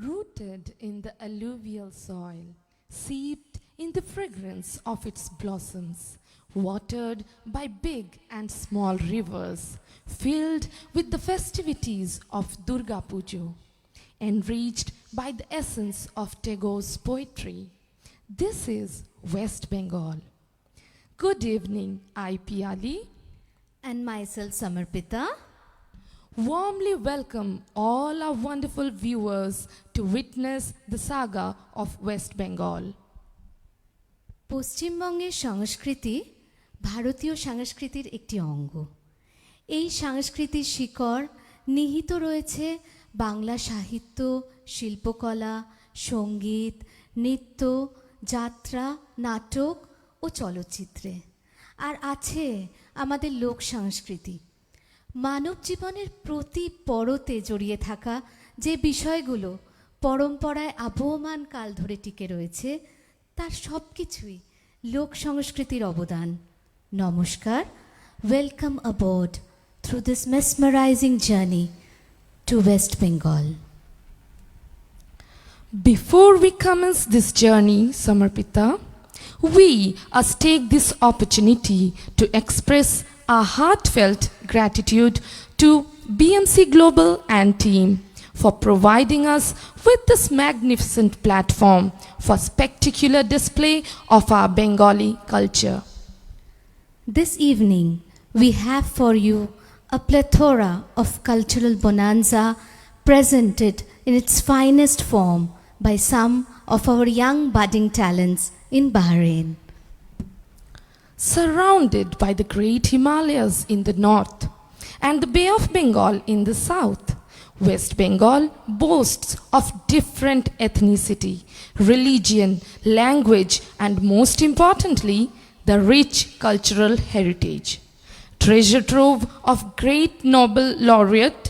Rooted in the alluvial soil, seeped in the fragrance of its blossoms, watered by big and small rivers, filled with the festivities of Durga Pujo, enriched by the essence of Tagore's poetry. This is West Bengal. Good evening, I Piali. And myself, Samarpita. Warmly welcome all our wonderful viewers to witness the saga of West Bengal. পশ্চিমবঙ্গের সংস্কৃতি ভারতীয় সংস্কৃতির একটি অঙ্গ। এই সংস্কৃতির শিকড় নিহিত রয়েছে বাংলা সাহিত্য, শিল্পকলা, সঙ্গীত, নৃত্য, যাত্রা, নাটক ও চলচ্চিত্রে। আর আছে আমাদের লোক সংস্কৃতি। মানব জীবনের প্রতি পরতে জড়িয়ে থাকা যে বিষয়গুলো পরম্পরায় আবহমান কাল ধরে টিকে রয়েছে তার সব কিছুই লোক সংস্কৃতির অবদান। নমস্কার, welcome aboard through this mesmerising journey to West Bengal. Before we commence this journey, Samarpita, we must take this opportunity to express our heartfelt gratitude to BMC Global and team for providing us with this magnificent platform for spectacular display of our Bengali culture. This evening, we have for you a plethora of cultural bonanza presented in its finest form by some of our young budding talents in Bahrain. Surrounded by the great Himalayas in the north and the Bay of Bengal in the south, West Bengal boasts of different ethnicity, religion, language, and most importantly, the rich cultural heritage. Treasure trove of great Nobel laureate,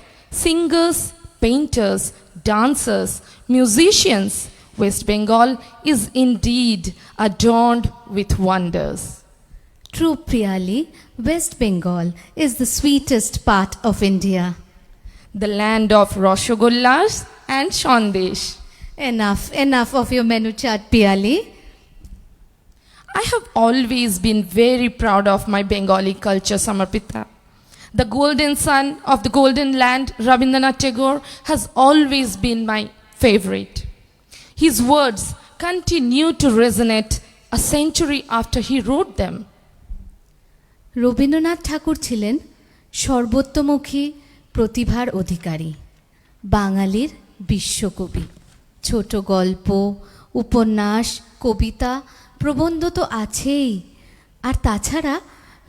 singers, painters, dancers, musicians, West Bengal is indeed adorned with wonders. True, Priyali, West Bengal is the sweetest part of India. The land of Rosogollas and Sandesh. Enough of your menu chart, Priyali. I have always been very proud of my Bengali culture, Samarpita. The golden son of the golden land, Rabindranath Tagore, has always been my favorite. His words continue to resonate a century after he wrote them. Rabindranath Tagore ছিলেন সর্বোত্তমুখী প্রতিভার অধিকারী, বাঙালির বিশ্বকবি। ছোট গল্প, উপন্যাস, কবিতা, প্রবন্ধ তো আছেই। আর তাছাড়া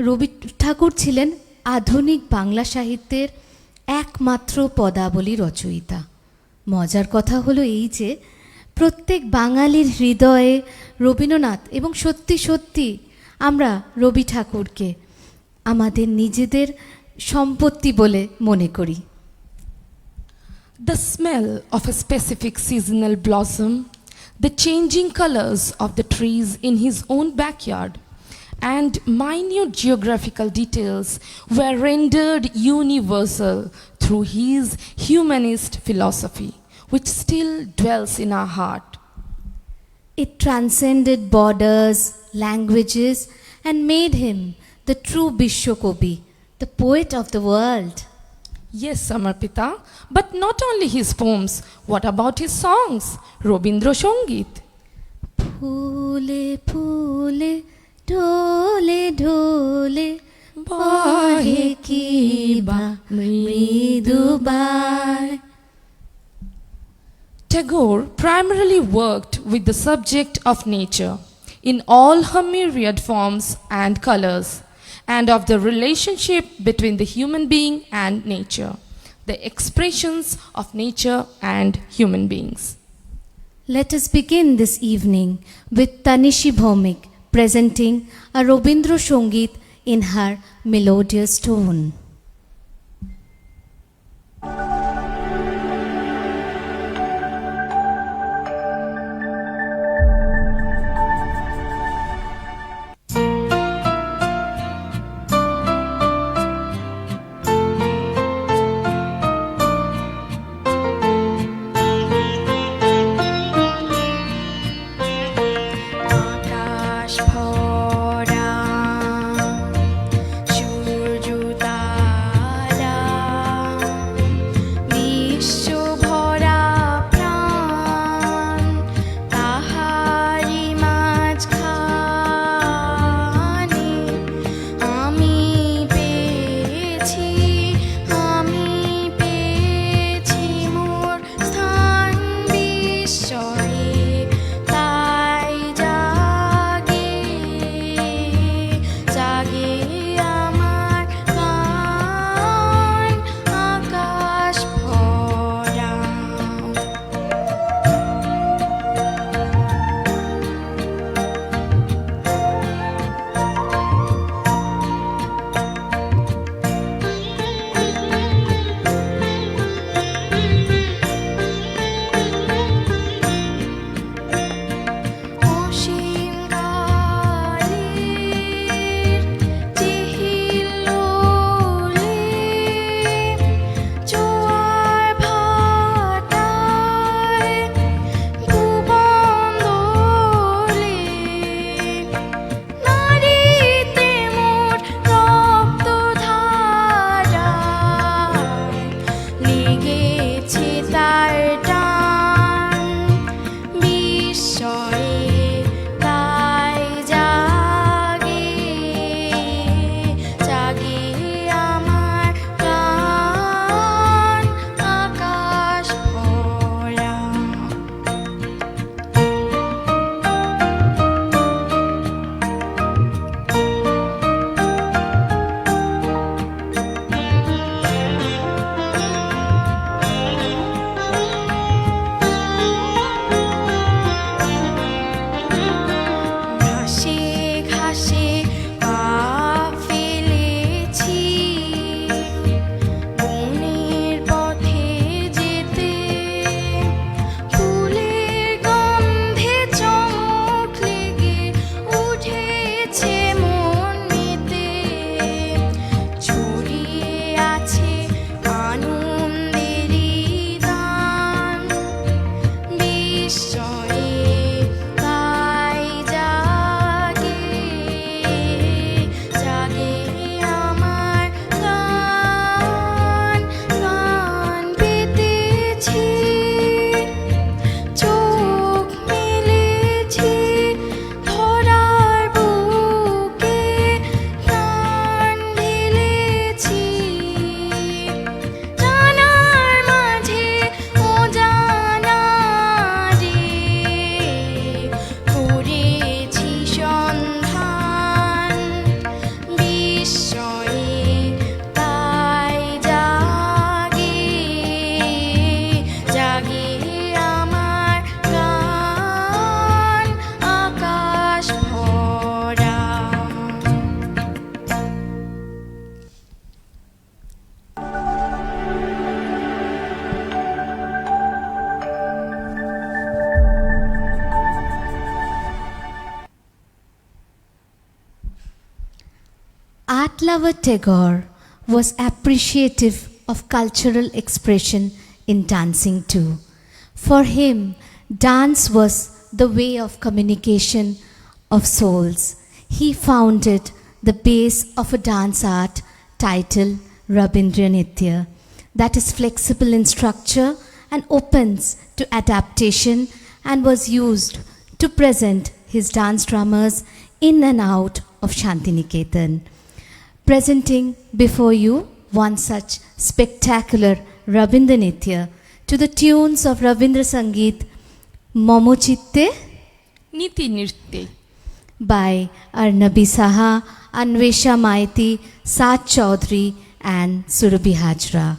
রবি ঠাকুর ছিলেন আধুনিক বাংলা সাহিত্যের একমাত্র পদাবলী রচয়িতা। মজার কথা হলো এই যে প্রত্যেক বাঙালির হৃদয়ে রবীন্দ্রনাথ এবং সত্যি সত্যি আমরা রবি ঠাকুরকে আমাদের নিজেদের সম্পত্তি বলে মনে করি। The smell of a specific seasonal blossom, the changing colors of the trees in his own backyard, and minute geographical details were rendered universal through his humanist philosophy, which still dwells in our heart. It transcended borders, languages, and made him the true Bishwakobi, the poet of the world. Yes, Samarpita, but not only his poems. What about his songs? Robindra Songit. Phule phule dhole dhole bahe ki ba mridu bai. Tagore primarily worked with the subject of nature in all her myriad forms and colors, and of the relationship between the human being and nature, the expressions of nature and human beings. Let us begin this evening with Tanishi Bhaumik presenting a Robindra Songit in her melodious tone. Rabindranath Tagore was appreciative of cultural expression in dancing too. For him, dance was the way of communication of souls. He founded the base of a dance art titled Rabindranitya that is flexible in structure and opens to adaptation, and was used to present his dance drummers in and out of Shantiniketan. Presenting before you one such spectacular Rabindranitya to the tunes of Rabindra Sangeet Momo Chitte Niti Nirte. by Arnabi Saha, Anvesha Maiti, Saad Chaudhary and Surabhi Hajra.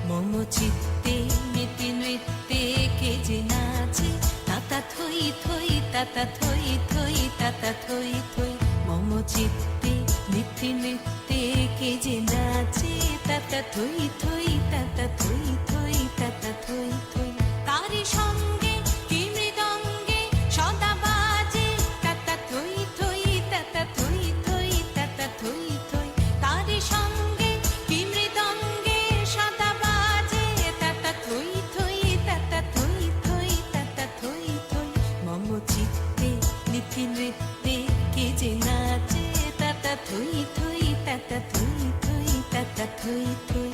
মম চিত্তে নীতি নৃত্যে কে যে নাচে তাতা থই থই তাতা থই থই তাতা থই থই মম চিত্তে নীতি নৃত্যে কে যে নাচে তাতা থই থই তাতা থই থই তাতা থই থই তারি সঙ্গে কি মৃদঙ্গে সদা বাজে তাতা থই থই তাতা থই থই তাতা থই থই তারি সঙ্গে কি মৃদঙ্গে সদা বাজে তাতা থই থই তাতা থই থই তাতা থই থই মম চিত্তে নীতি নৃত্যে কে যে নাচে তাতা থই থই তাতা থই থই তাতা থই থই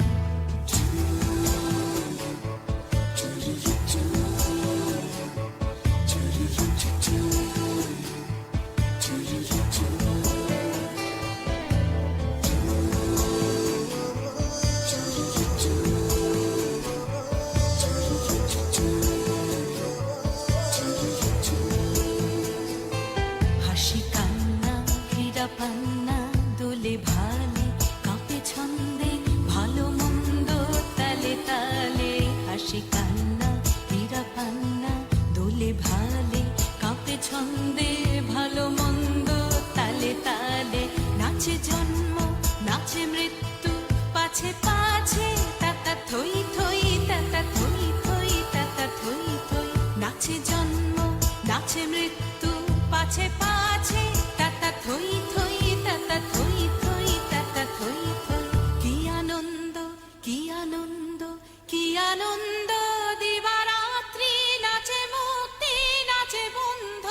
হাসি কান্না ক্রীড়া পান্না দোলে ভালে কাঁপে ছন্দে ভালো মন্দ তালে তালে হাসি কান্না ক্রীড়া পান্না দোলে ভালে কাঁপে ছন্দে ভালো মন্দ তালে তালে নাচে জন্ম নাচে মৃত্যু পাছে পাছে তাতা থই থই তাতা থই থই তাতা থই থই নাচে জন্ম নাচে মৃত্যু পাছে পাছে তাতা থই থই তাতা থই থই তাতা থই থই কি আনন্দ কি আনন্দ কি আনন্দ দিবারাত্রি নাচে মুক্তি নাচে বন্ধ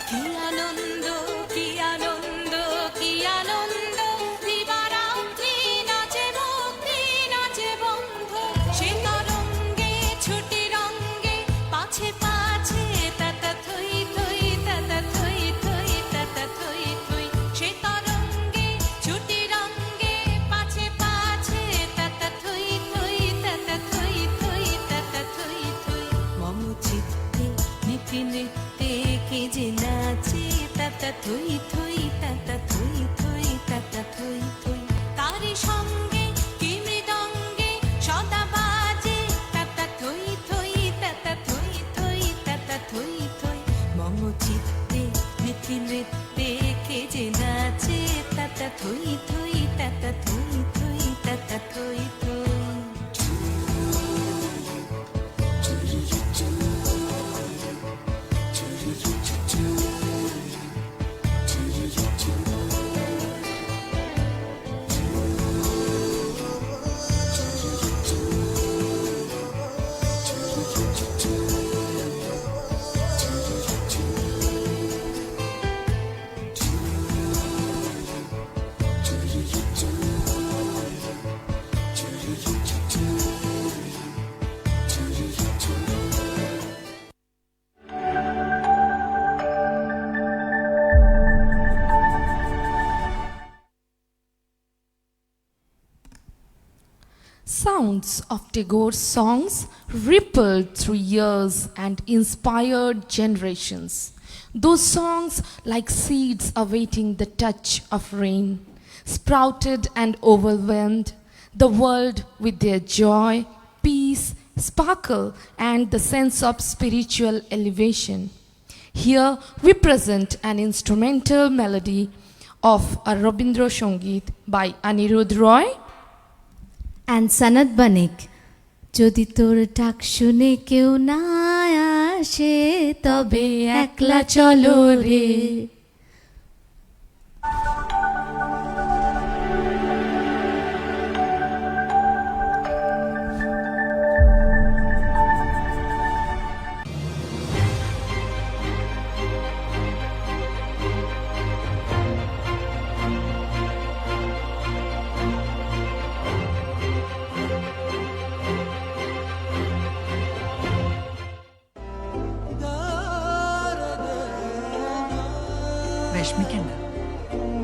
কি আনন্দ কি আনন্দ কি আনন্দ দিবারাত্রি নাচে মুক্তি নাচে বন্ধ সে তরঙ্গে ছুটি রঙ্গে পাছে পাছে তাতা থই থই তাতা থই থই তাতা থই থই সে তরঙ্গে ছুটি রঙ্গে পাছে পাছে তাতা থই থই তাতা থই থই তাতা থই থই মম চিত্তে নীতি নৃত্যে কে যে নাচে তাতা থই থই তাতা থই থই তাতা থই থই তারি সঙ্গে কি মৃদঙ্গে সদা বাজে তাতা থই থই তাতা থই থই তাতা থই থই মম চিত্তে নীতি নৃত্যে কে যে নাচে তাতা থই থই তাতা থই থই তাতা থই থই Sounds of Tagore's songs rippled through years and inspired generations. Those songs, like seeds awaiting the touch of rain, sprouted and overwhelmed the world with their joy, peace, sparkle, and the sense of spiritual elevation. Here we present an instrumental melody of a Rabindra Sangeet by Anirudh Roy and Sanat Banik. যদি তোর ডাক শুনে কেউ না আসে তবে একলা চলো রে। വിഷമിക്കണ്ട,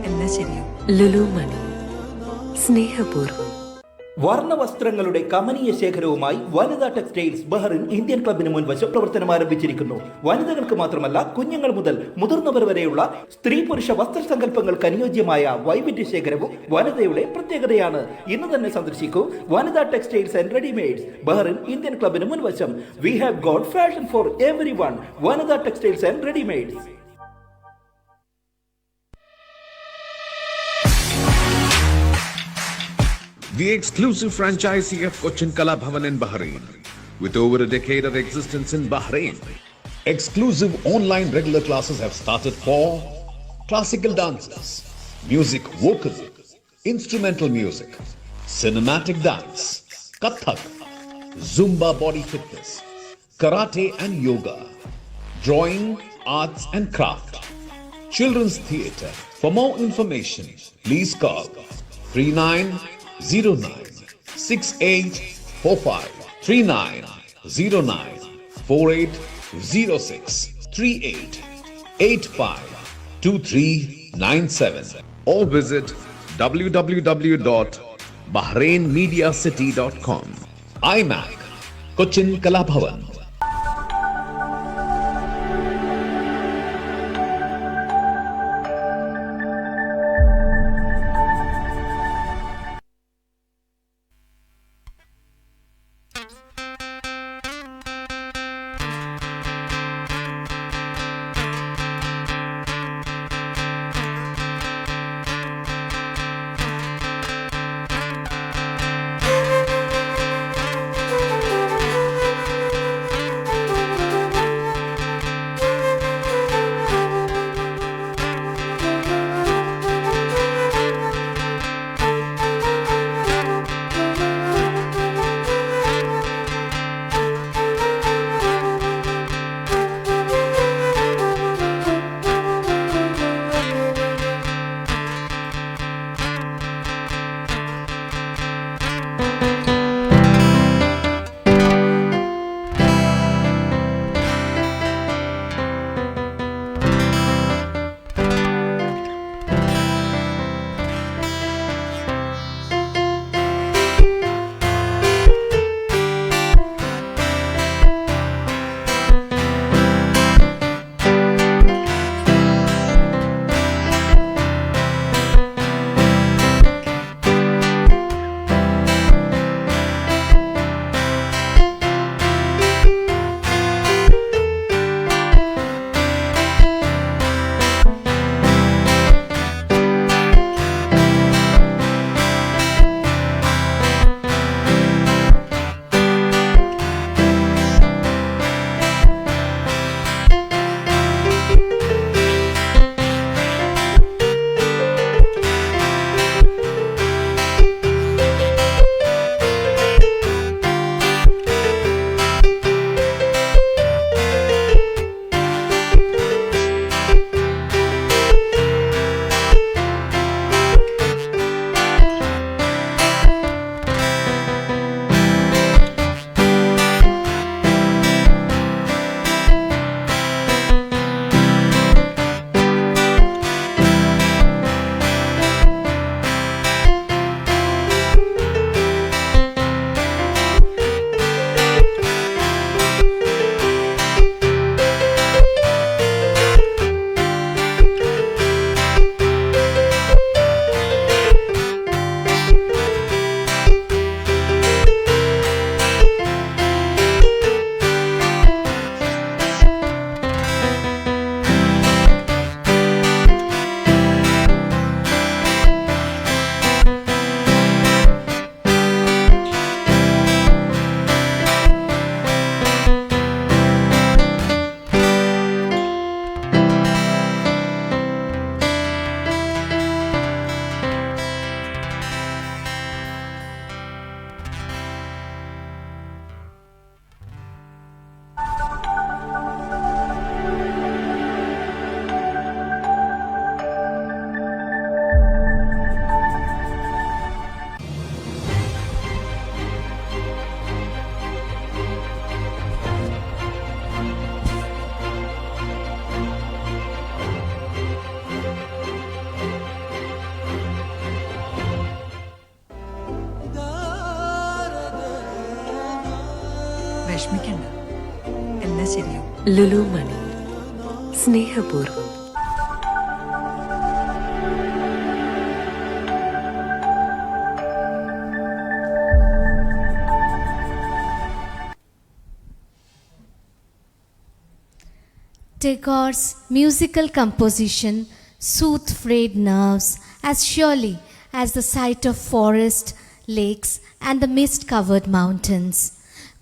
എല്ലാം ശരിയാവും. ലുലു മണി, സ്നേഹപൂർവ്വം. വർണ്ണവസ്ത്രങ്ങളുടെ കമനീയ ശേഖരവുമായി വനിതാ ടെക്സ്റ്റൈൽസ് ബഹറിൻ ഇന്ത്യൻ ക്ലബിന് മുൻവശം പ്രവർത്തനം ആരംഭിച്ചിരിക്കുന്നു. വനിതകൾക്ക് മാത്രമല്ല, കുഞ്ഞുങ്ങൾ മുതൽ മുതിർന്നവർ വരെയുള്ള സ്ത്രീ പുരുഷ വസ്ത്രസങ്കല്പങ്ങൾക്ക് അനുയോജ്യമായ വൈവിധ്യ ശേഖരവും വനിതയുടെ പ്രത്യേകതയാണ്. ഇന്ന് തന്നെ സന്ദർശിക്കൂ Vanitha textiles and readymades Bahrain Indian ക്ലബിന് മുൻവശം. We have got fashion for every one. Vanitha textiles and readymades. The exclusive franchisee of Cochin Kala Bhavan in Bahrain, with over a decade of existence in Bahrain. Exclusive online regular classes have started for classical dances, music vocal, instrumental music, cinematic dance, Kathak, Zumba body fitness, karate and yoga, drawing, arts and craft, children's theatre. For more information, please call 3909 6845 3909 4806 3885 2397 or visit www.bahrainmediacity.com. iMac, Cochin Kalabhavan. വിഷമിക്കണ്ട, എല്ലാം ശരിയാവും. ലുലു മണി, സ്നേഹപൂർവ്വം. Tagore's musical composition soothed frayed nerves as surely as the sight of forest, lakes, and the mist-covered mountains.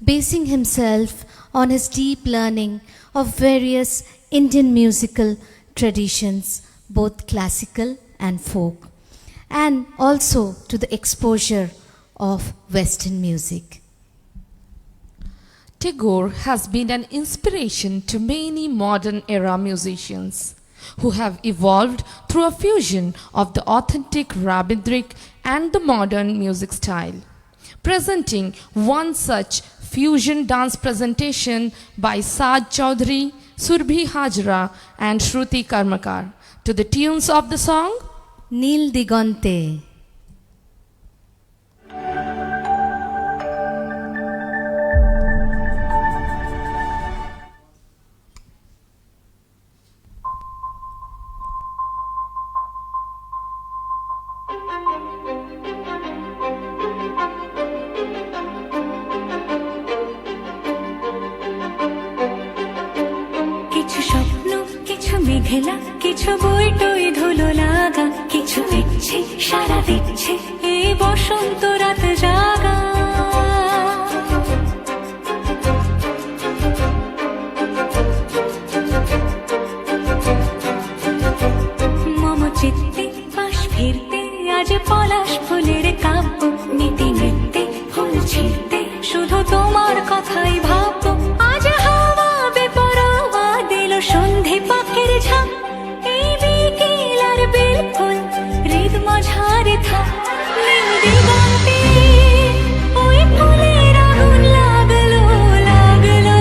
Basing himself on his deep learning of various Indian musical traditions, both classical and folk, and also to the exposure of Western music. Tagore has been an inspiration to many modern era musicians who have evolved through a fusion of the authentic Rabindric and the modern music style. Presenting one such fusion dance presentation by Saad Chaudhary, Surbhi Hajra and Shruti Karmakar to the tunes of the song Nil Digante. কিছু স্বপ্ন, কিছু মেঘলা, কিছু বইটই ধুলো লাগা, কিছু দিচ্ছে সারা দিচ্ছে এই বসন্ত রাত জাগা। মম চিত্তে পাশ ফিরতে আজ পলাশ ফুলের কাব্য, নীতি নৃত্যে ফুল ছিঁড়তে শুধু তোমার কথাই ভাববো। আজ হাওয়া বেপরোয়া দিল সন্ধে পাখির ঝাঁক, এই বিকেল আর বিলকুল হৃদ মাঝারে থাক। নীল দিগন্তে ওই ফুলের আগুন লাগলো লাগলো,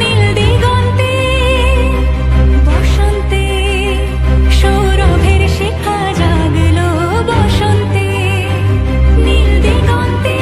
নীল দিগন্তে বসন্তে সৌরভের শিখা জাগলো, বসন্তে নীল দিগন্তে।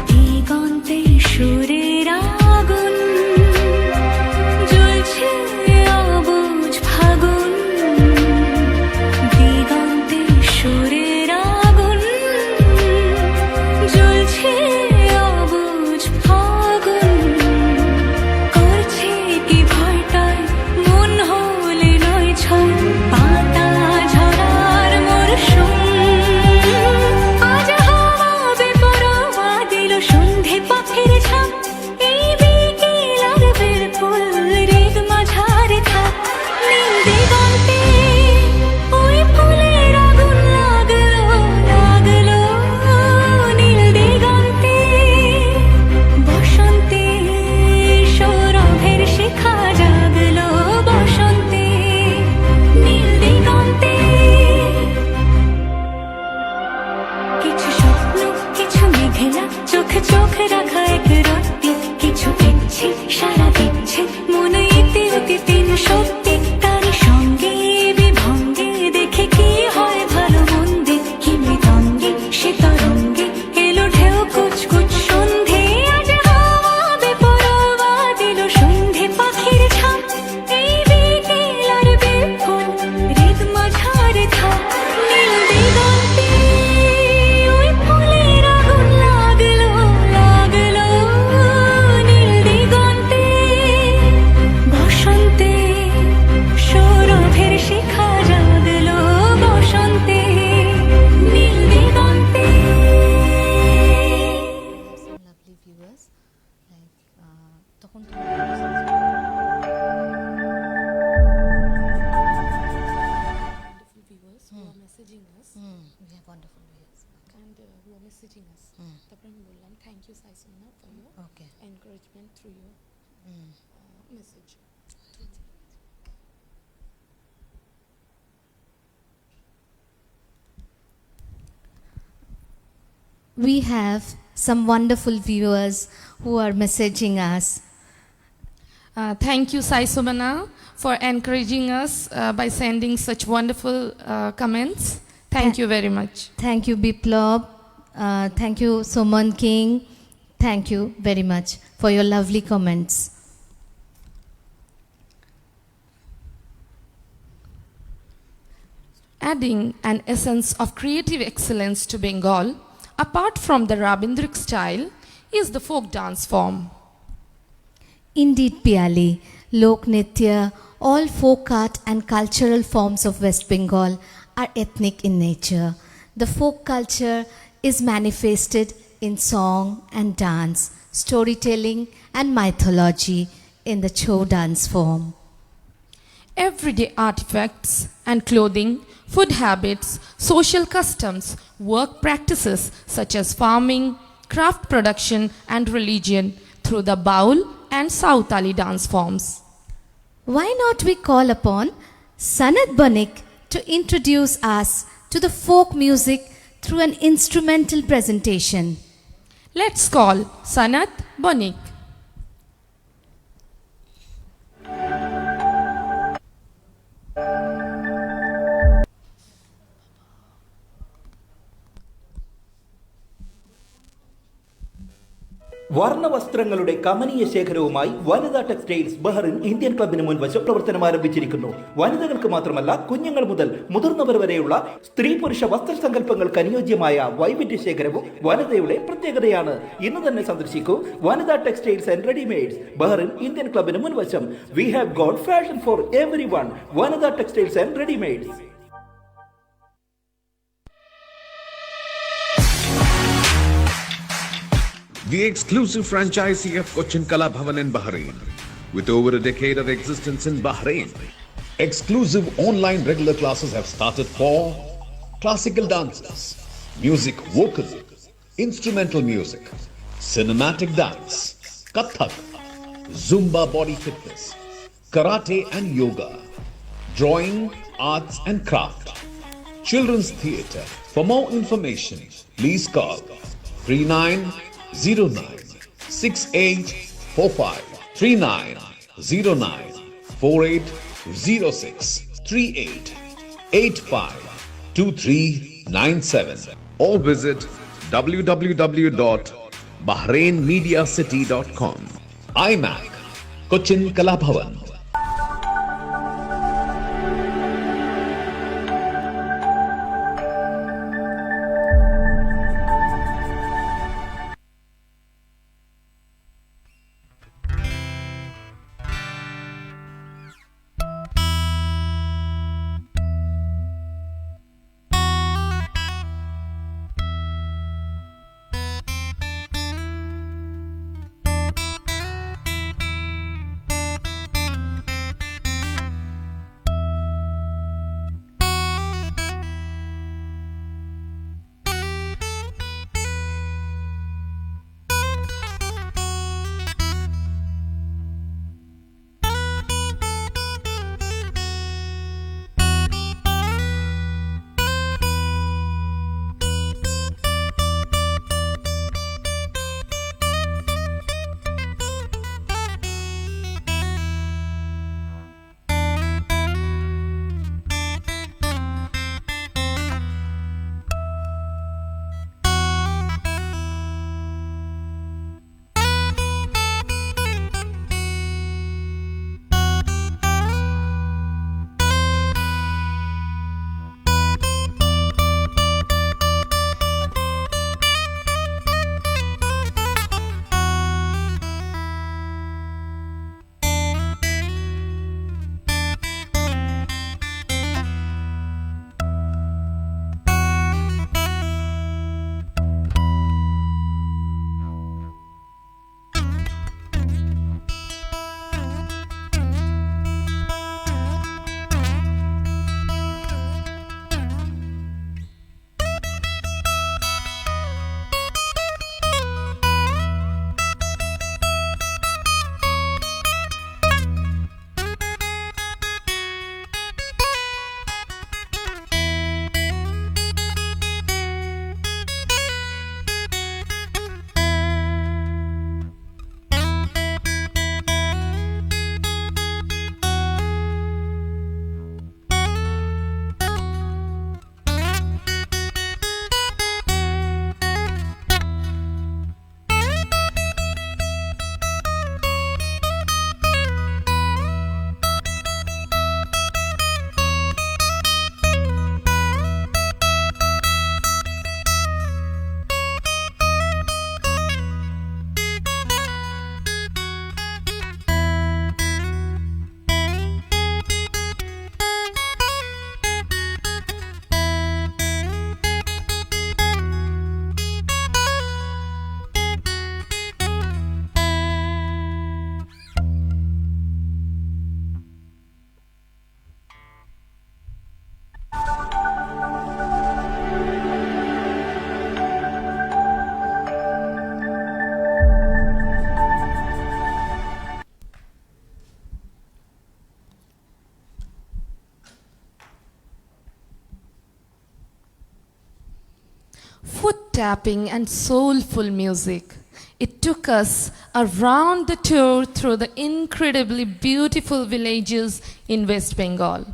দিগন্তে সুরের আগুন জ্বলছে অবুঝ ফাগুন, দিগন্তে সুরের আগুন জ্বলছে অবুঝ ফাগুন। করছে কি ভয়টায় মন হলে নয় ছয়, পাতা ঝরার মরশুম। আজ হাওয়া বেপরোয়া দিল সন্ধে পাখির ঝাঁক, এই বিকেল আর বিলকুল হৃদ মাঝারে থাক। নীল দিগন্তে ওই ফুলের আগুন লাগলো লাগলো, নীল দিগন্তে বসন্তে সৌরভের শিখা জাগলো, বসন্তে নীল দিগন্তে। কিছু স্বপ্ন, কিছু মেঘলা, চোখে চোখ রাখা এক রত্তি, কিছু দিচ্ছে সারা দিচ্ছে মন ইতি উতি তিন সত্যি। তারই সঙ্গে বিভঙ্গে দেখে কি হয় ভালো মন্দে, কি মৃদঙ্গে সে তরঙ্গে এলো ঢেউ কুচকুচ সন্ধে। আজ হাওয়া বেপরোয়া দিল সন্ধে পাখির ঝাঁক, এই বিকেল আর বিলকুল হৃদ মাঝারে থাক। নীল দিগন্তে ওই ফুলের আগুন লাগলো লাগলো, নীল দিগন্তে বসন্তে সৌরভের শিখা জাগলো, বসন্তে নীল দিগন্তে। Lovely viewers, like তখন wonderful viewers who are messaging us. we have wonderful viewers. Okay. and who are messaging us. তারপর আমি বললাম থ্যাংক ইউ সাইসোনা for your Okay. Encouragement through your message. We have some wonderful viewers who are messaging us. Thank you, Sai Sumana, for encouraging us by sending such wonderful comments. Thank you very much. Thank you, Biplab. Thank you, Soman King. Thank you very much for your lovely comments. Adding an essence of creative excellence to Bengal, apart from the Rabindrik style, is the folk dance form. Indeed, Piali, Lok Nitya, all folk art and cultural forms of West Bengal are ethnic in nature. The folk culture is manifested in song and dance, storytelling and mythology in the Chou dance form. Everyday artifacts and clothing, food habits, social customs, work practices such as farming, craft production, and religion through the Baul and Sautali dance forms. Why not we call upon Sanat Banik to introduce us to the folk music through an instrumental presentation? Let's call Sanat Bonik. വർണ്ണവസ്ത്രങ്ങളുടെ കമനീയ ശേഖരവുമായി വനിതാ textiles Bahrain Indian ക്ലബിന് മുൻവശം പ്രവർത്തനം ആരംഭിച്ചിരിക്കുന്നു. വനിതകൾക്ക് മാത്രമല്ല കുഞ്ഞുങ്ങൾ മുതൽ മുതിർന്നവർ വരെയുള്ള സ്ത്രീ പുരുഷ വസ്ത്രസങ്കല്പങ്ങൾക്ക് അനുയോജ്യമായ വൈവിധ്യ ശേഖരവും വനിതയുടെ പ്രത്യേകതയാണ്. ഇന്ന് തന്നെ സന്ദർശിക്കൂ Vanitha textiles and readymades Bahrain Indian ക്ലബിന് മുൻവശം. We have got fashion for every one. Vanitha textiles and readymades. The exclusive franchisee of Cochin Kala Bhavan in Bahrain. With over a decade of existence in Bahrain, exclusive online regular classes have started for classical dances, music vocal, instrumental music, cinematic dance, Kathak, Zumba body fitness, karate and yoga, drawing, arts and craft, children's theatre. For more information, please call 3909 6845 3909 4806 3885 2397 or visit www.bahrainmediacity.com. IMAC Cochin Kalabhavan. foot tapping and soulful music. It took us around the tour through the incredibly beautiful villages in West Bengal.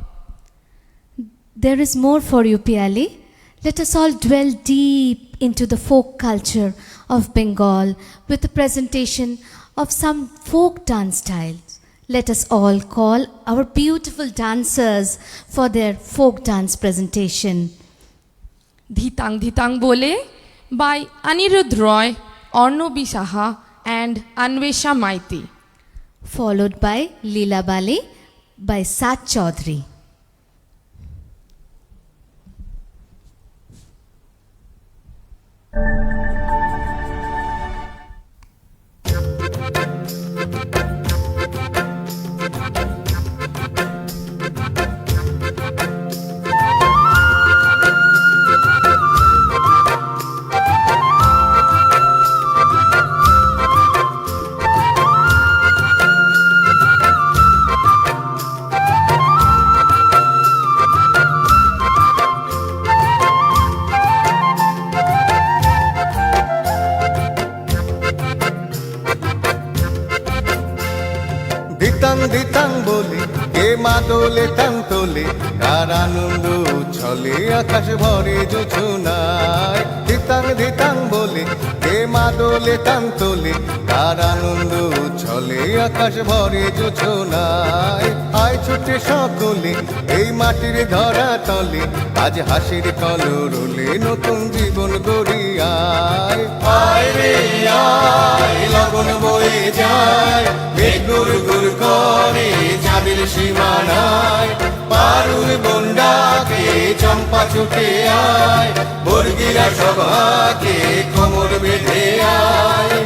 There is more for you, Piali. Let us all dwell deep into the folk culture of Bengal with the presentation of some folk dance styles. Let us all call our beautiful dancers for their folk dance presentation. Dhitang Dhitang Bole by Anirudh Roy, Arnobi Saha and Anvesha Maiti. Followed by Leela Bali by Sat Chaudhary. ধিতাং ধিতাং বলে কে মাদলে তাং তোলে কার আনন্দ উচ্ছলে আকাশ ভরে জোছনায় ধিতাং ধিতাং বলে কে মাদলে তাং তোলে কার আনন্দ উচ্ছলে আকাশ ভরে জোছনায় আয় ছুটে সকলে এই মাটির ধরা তলে আজ হাসির কলরলে নতুন জীবন গড়িয়ায় আয় রে আয় লগন বয়ে যায় বেগুর গুর করে চাঁদের সীমানায় পারুল বন্ডাকে চম্পা ছুটে আয় বর্গিরা সভাকে কোমর বেঁধে আয়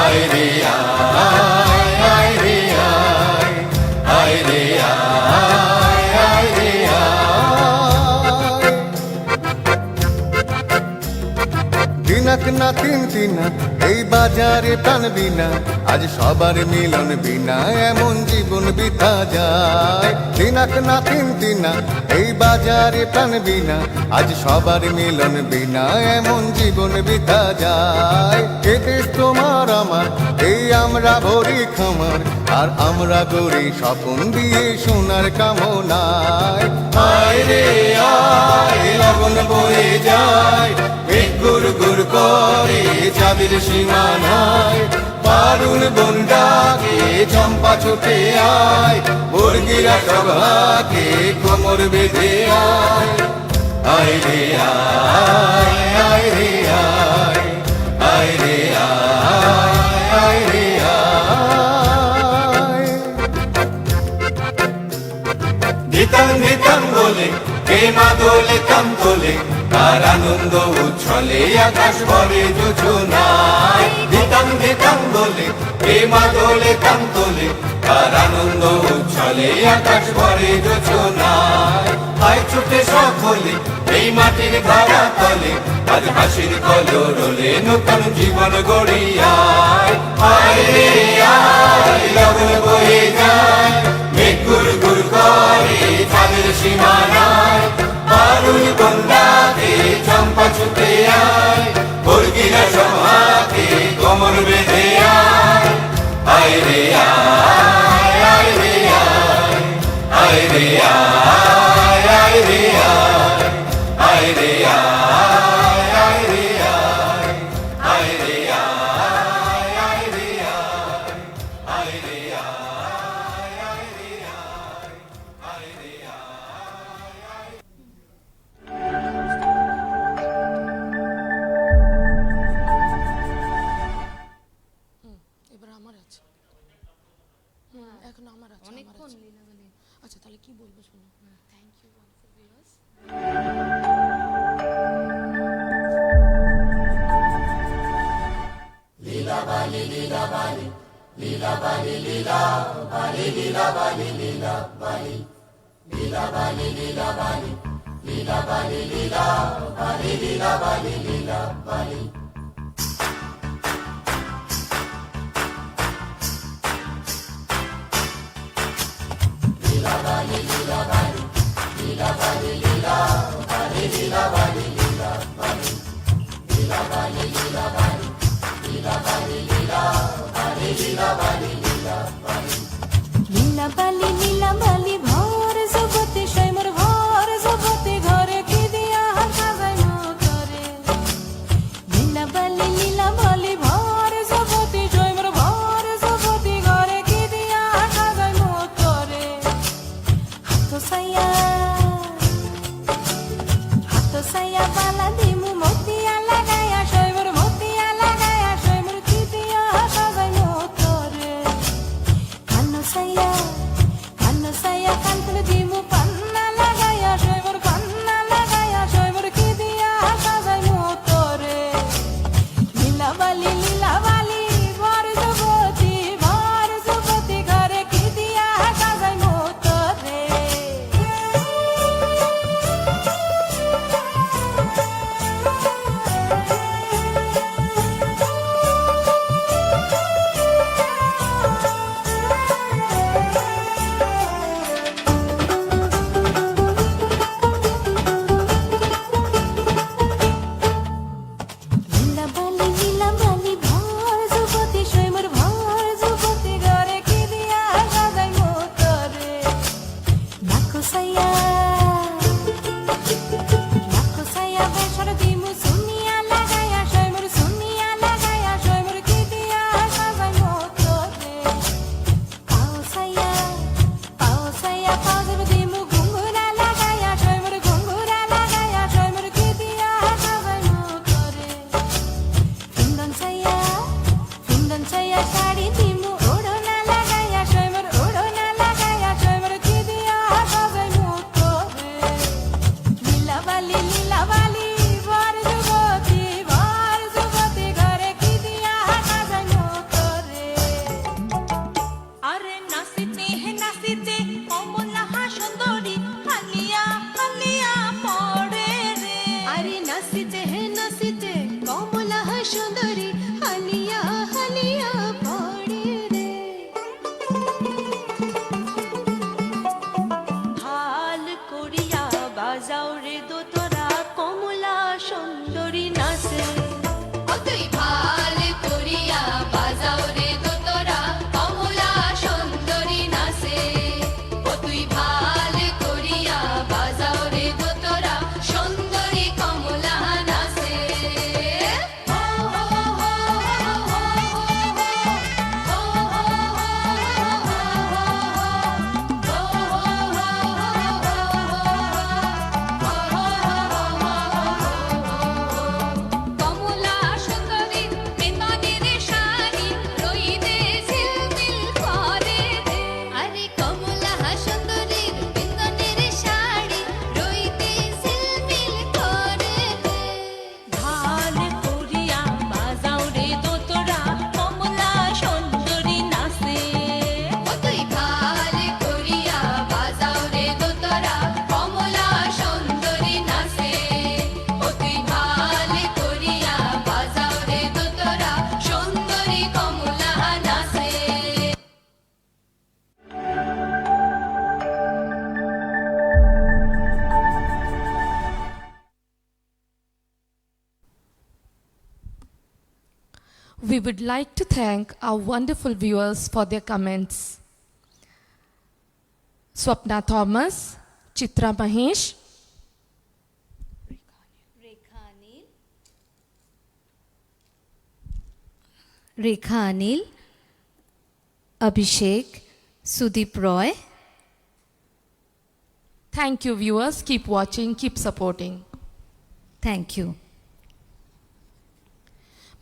আয় রে আয় আয় রে আয় আয় রে আয় আয় রে আয় দিনাক না তিন তিনা এই বাজারে টানবি না আজ সবার মিলন বিনা এমন জীবন বিতা যায় দিনাক না তিন তিনা এই বাজারে টানবি না আজ সবার মিলন বিনা এমন জীবন বিতা যায় এ দেশ তোমার আমার এই আমরা ভরি খামার আর আমরা গড়ি স্বপন দিয়ে সোনার কামনায় আয় রে আয় লগন বয়ে যায় গুর গুর করে চাঁদের সীমানায় পারুল বন্ডাকে চম্পা ছুটে আয় বর্গিরা সভাকে কোমর বেঁধে আয় আয় রে আয় আয় রে আয় আয় রে আয় আয় রে আয় ধিতাং ধিতাং বলে কে মাদলে কাম তোলে তার আনন্দ উচ্ছলে আকাশ ভরে জোছনায় ধিতাং ধিতাং বলে কে মাদলে কাম তোলে তার আনন্দ উচ্ছলে আকাশ ভরে জোছনায় আয় ছুটে সকলে এই মাটির ধরা তলে আজ হাসির কলরলে নতুন জীবন গড়িয়ায় আয় রে আয় লগন বয়ে যায় মেঘ গুর গুর করে চাঁদের সীমানায় পারুল বন্ডাকে চম্পা ছুটে আয় বর্গিরা সভাকে কোমর বেঁধে আয় আয় রে আয় আয় রে আয় আয় রে আয় আয় রে আয় আয় রে আয় আয় রে আয় আয় রে আয় আয় রে আয় আয় রে আয় আয় রে আয় আয় রে এবার আমার আছে এখন আমার আছে অনেকক্ষণ আচ্ছা তাহলে কি বলবো শোনো থ্যাংক ইউ ওয়ান্ডারফুল ভিউয়ার্স দিয়া পালা দিমু মতিয়া লাগায়া শৈবর মতিয়া লাগায়া শৈবর কি দিয়া সাজাই মোতরে কান্না সাইয়া কান্তলে দিমু পান্না লাগায়া শৈবর পান্না লাগায়া শৈবর কি দিয়া সাজাই মোতরে লীলাবালি ভর যুবতী ঘরে কি দিয়া সাজাই মোতরে লীলাবালি ভর যুবতী শৈমর ভর যুবতী ঘরে কি দিয়া সাজাই মোতরে লাখো সাইয়া বেসর দিমু সুনিয়া লাগায়া শৈমর কি দিয়া সাজাই মোতরে পাও সাইয়া পাও দিমু ঘুঙ্গুরা লাগায়া শৈমর কি দিয়া সাজাই মোতরে ফিন্দন সাইয়া শাড়ি দিমু ওড়না লাগায়া শৈমর কি দিয়া সাজাই মোতরে লীলাবালি ভর যুবতী ঘরে কি দিয়া সাজাই মোতরে আরে নাচিতে কমলা সুন্দরী হালিয়া পড়ে রে আরে নাচিতে কমলা সুন্দরী হালিয়া পড়ে রে ভাল করিয়া বাজাও রে দোতরা কমলা সুন্দরী নাচে তুই ভাল করিয়া বাজাও রে দোতরা কমলা সুন্দরী নাচে তুই ভাল করিয়া বাজাও রে দোতরা সুন্দরী কমলা নাচে কমলা সুন্দরী বেতনের শাড়ি রইতে ঝিলমিল করে রে আরে কমলা সুন্দরীর বেতনের শাড়ি রইতে ঝিলমিল করে রে ভাল করিয়া বাজাও রে দোতরা কমলা সুন্দরী নাচে তুই ভাল করিয়া বাজাও রে দোতরা কমলা সুন্দরী নাচে তুই ভাল করিয়া বাজাও রে দোতরা সুন্দরী কমলা নাচে We would like to thank our wonderful viewers for their comments. Swapna Thomas, Chitra Mahesh, Rekha Anil, Abhishek, Sudeep Roy. thank you viewers. Keep watching, keep supporting. Thank you.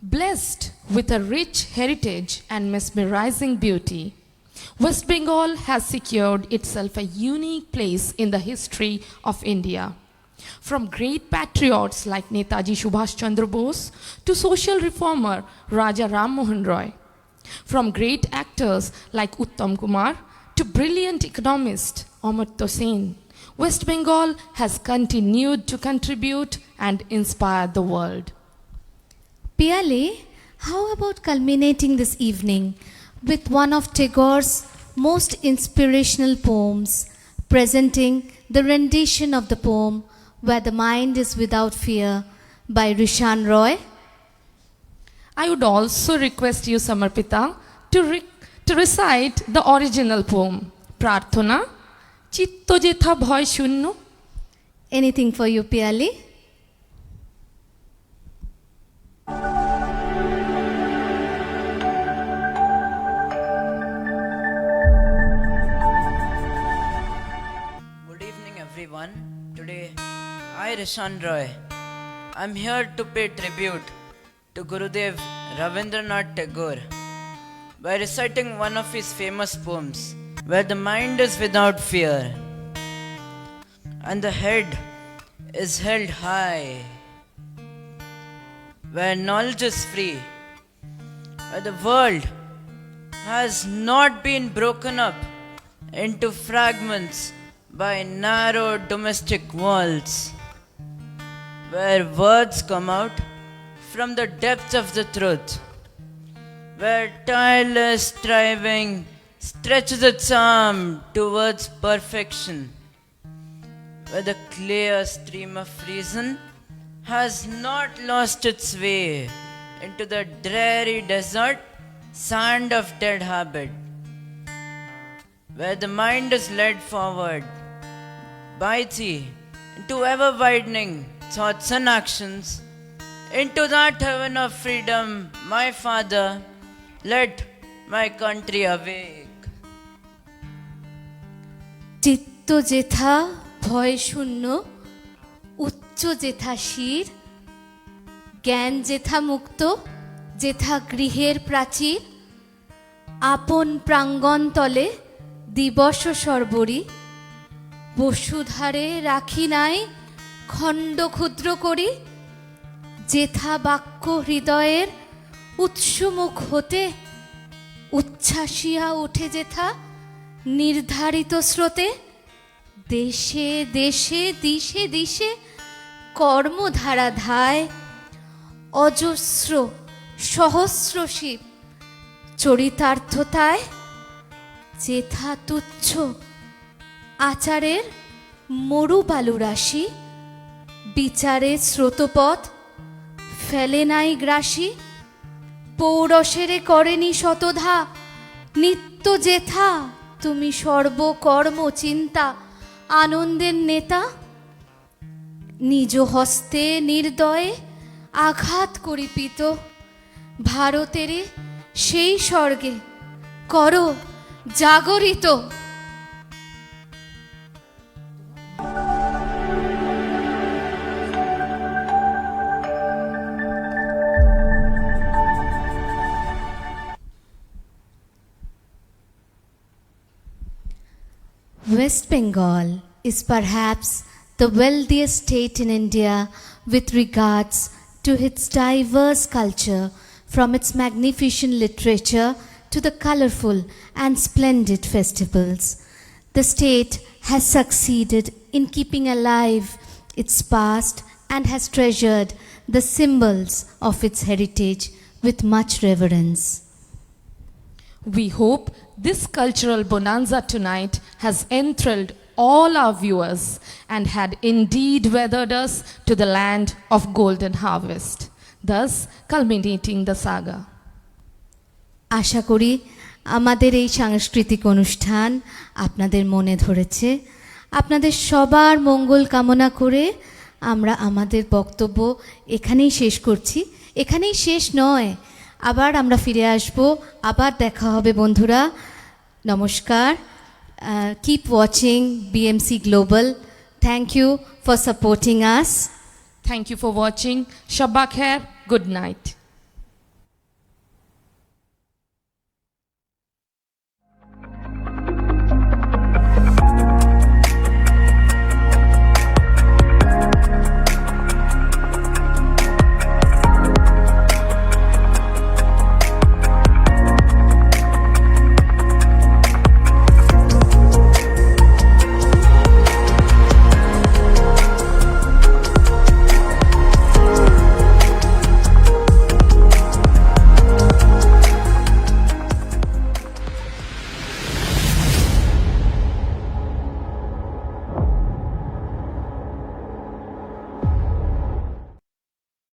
Blessed with a rich heritage and mesmerizing beauty, West Bengal has secured itself a unique place in the history of India. From great patriots like Netaji Subhash Chandra Bose to social reformer Raja Ram Mohan Roy, from great actors like Uttam Kumar to brilliant economist Amartya Sen, West Bengal has continued to contribute and inspire the world. Piale, how about culminating this evening with one of Tagore's most inspirational poems, presenting the rendition of the poem Where the Mind is Without Fear by Rishan Roy? I would also request you, Samarpita, to recite the original poem, Prarthana, Chitto Jetha Bhoy Shunno. Anything for you, Piale? Good evening, everyone. Today, I, Rishan Roy, I'm here to pay tribute to Gurudev Ravindranath Tagore by reciting one of his famous poems, where the mind is without fear and the head is held high, where knowledge is free, where the world has not been broken up into fragments by narrow domestic walls, where words come out from the depths of the truth, where tireless striving stretches its arm towards perfection, where the clear stream of reason has not lost its way into the dreary desert sand of dead habit, where the mind is led forward by thee into ever widening thoughts and actions, into that heaven of freedom, my Father, let my country awake. চিত্ত যেথা ভয় শূন্য, উচ্চ যেথা শির, জ্ঞান যেথা মুক্ত, যেথা গৃহের প্রাচীর, আপন প্রাঙ্গণ তলে দিবস সর্বরি, বসুধারে রাখি নাই খণ্ড ক্ষুদ্র করি, যেথা বাক্য হৃদয়ের উৎসমুখ হতে উচ্ছ্বাসিয়া ওঠে যেথা নির্ধারিত স্রোতে, দেশে দেশে দিশে দিশে কর্মধারা ধায়, অজস্র সহস্র শিব চরিতার্থতায়, যেথা তুচ্ছ আচারের মরুবালু রাশি, বিচারে স্রোতপথ ফেলে নাই গ্রাসী, পৌরসেরে করেনি শতধা, নিত্য যেথা তুমি সর্বকর্ম চিন্তা আনন্দের নেতা, নিজ হস্তে নির্দয়ে আঘাত করিপিত, ভারতেরে সেই স্বর্গে করো জাগরিত। West Bengal is perhaps the wealthiest state in India with regards to its diverse culture, from its magnificent literature to the colorful and splendid festivals. The state has succeeded in keeping alive its past and has treasured the symbols of its heritage with much reverence. We hope this cultural bonanza tonight has enthralled all our viewers and had indeed weathered us to the land of golden harvest, thus culminating the saga. আশা করি আমাদের এই সাংস্কৃতিক অনুষ্ঠান আপনাদের মনে ধরেছে। আপনাদের সবার মঙ্গল কামনা করে আমরা আমাদের বক্তব্য এখানেই শেষ করছি। এখানেই শেষ নয়, আবার আমরা ফিরে আসব, আবার দেখা হবে বন্ধুরা। নমস্কার। Keep watching BMC Global. Thank you for supporting us. Thank you for watching. Shabba Khair. Good night.